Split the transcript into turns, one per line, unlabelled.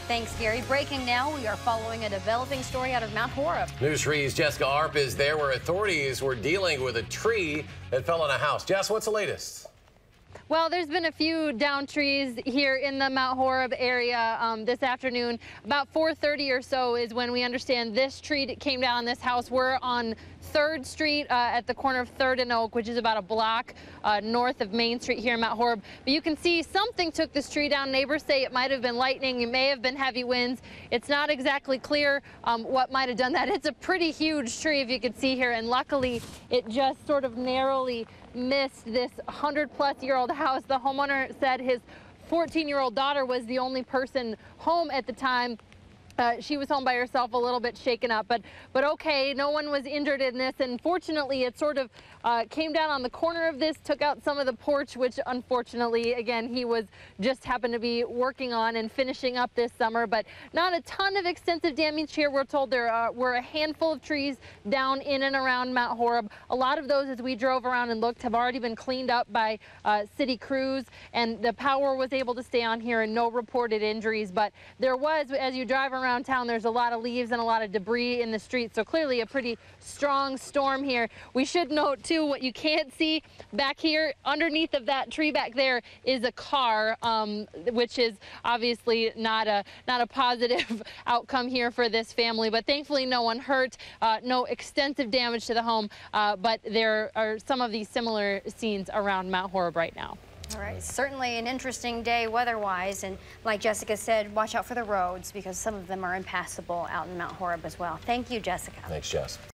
Thanks, Gary. Breaking now, we are following a developing story out of Mount Horeb.
News 3's Jessica Arp is there where authorities were dealing with a tree that fell on a house. Jess, what's the latest?
Well, there's been a few down trees here in the Mount Horeb area this afternoon. About 4:30 or so is when we understand this tree that came down on this house. We're on 3rd Street at the corner of 3rd and Oak, which is about a block north of Main Street here in Mount Horeb. But you can see something took this tree down. Neighbors say it might have been lightning. It may have been heavy winds. It's not exactly clear what might have done that. It's a pretty huge tree, if you can see here, and luckily it just sort of narrowly missed this 100-plus-year-old house. The homeowner said his 14-year-old daughter was the only person home at the time. She was home by herself, a little bit shaken up, but okay, no one was injured in this. And fortunately, it sort of came down on the corner of this, took out some of the porch, which unfortunately, again, he was just happened to be working on and finishing up this summer. But not a ton of extensive damage here. We're told there were a handful of trees down in and around Mount Horeb. A lot of those, as we drove around and looked, have already been cleaned up by city crews, and the power was able to stay on here and no reported injuries. But there was, as you drive around town, there's a lot of leaves and a lot of debris in the street, so clearly a pretty strong storm here. We should note too, what you can't see back here underneath of that tree back there is a car, which is obviously not a positive outcome here for this family. But thankfully no one hurt, no extensive damage to the home, but there are some of these similar scenes around Mount Horeb right now.
All right, certainly an interesting day weather-wise, and like Jessica said, watch out for the roads because some of them are impassable out in Mount Horeb as well. Thank you, Jessica.
Thanks, Jess.